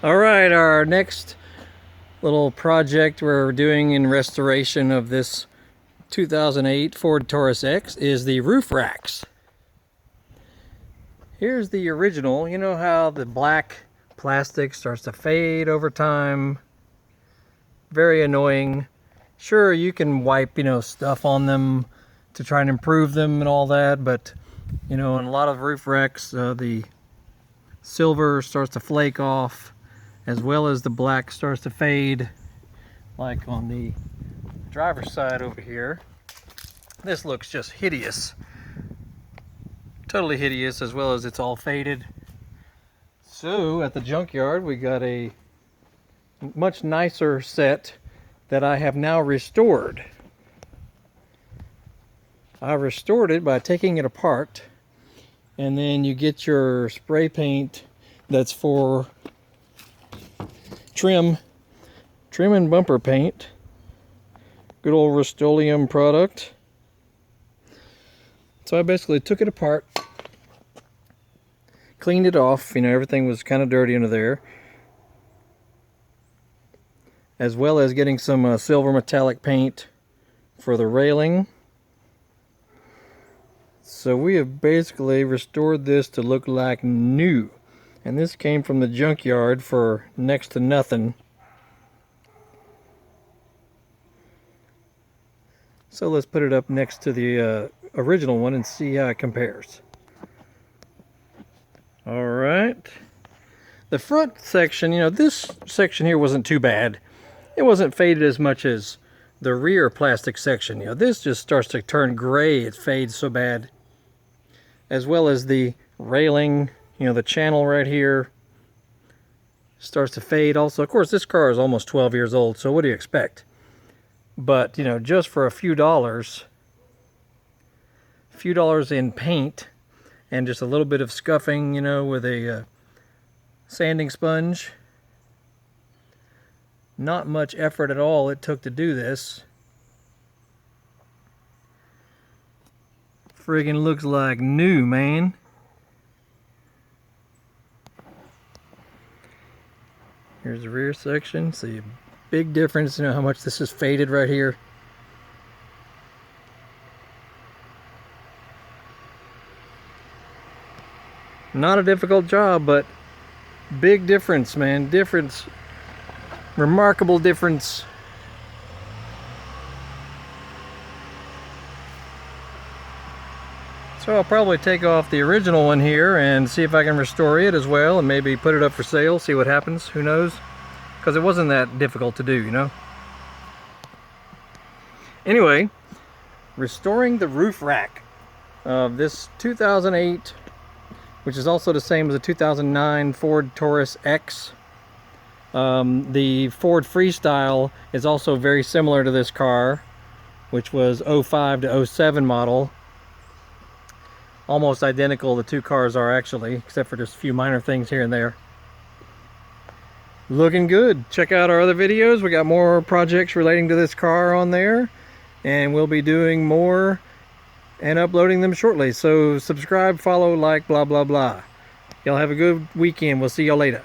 All right, our next little project we're doing in restoration of this 2008 Ford Taurus X is the roof racks. Here's the original. You know how the black plastic starts to fade over time? Very annoying. Sure, you can wipe, stuff on them to try and improve them and all that, but, in a lot of roof racks, the silver starts to flake off, as well as the black starts to fade, like on the driver's side over here. This looks just hideous. Totally hideous, as well as it's all faded. So at the junkyard we got a much nicer set that I have now restored. I restored it by taking it apart, and then you get your spray paint that's for trim and bumper paint. Good old Rust-Oleum product. So I basically took it apart, cleaned it off, everything was kind of dirty under there, as well as getting some silver metallic paint for the railing. So we have basically restored this to look like new. And this came from the junkyard for next to nothing. So let's put it up next to the original one and see how it compares. Alright. The front section, this section here wasn't too bad. It wasn't faded as much as the rear plastic section. This just starts to turn gray. It fades so bad. As well as the railing. The channel right here starts to fade also. Of course, this car is almost 12 years old, so what do you expect? But, just for a few dollars in paint and just a little bit of scuffing, with a sanding sponge. Not much effort at all it took to do this. Friggin' looks like new, man. Here's the rear section. See a big difference, how much this is faded right here. Not a difficult job, but big difference, man. Difference. Remarkable difference. So I'll probably take off the original one here and see if I can restore it as well, and maybe put it up for sale, see what happens. Who knows? Because it wasn't that difficult to do, Anyway, restoring the roof rack of this 2008, which is also the same as the 2009 Ford Taurus X. The Ford Freestyle is also very similar to this car, which was 05 to 07 model. Almost identical, the two cars are actually, except for just a few minor things here and there. Looking good. Check out our other videos. We got more projects relating to this car on there, and we'll be doing more and uploading them shortly. So subscribe, follow, like, blah, blah, blah. Y'all have a good weekend. We'll see y'all later.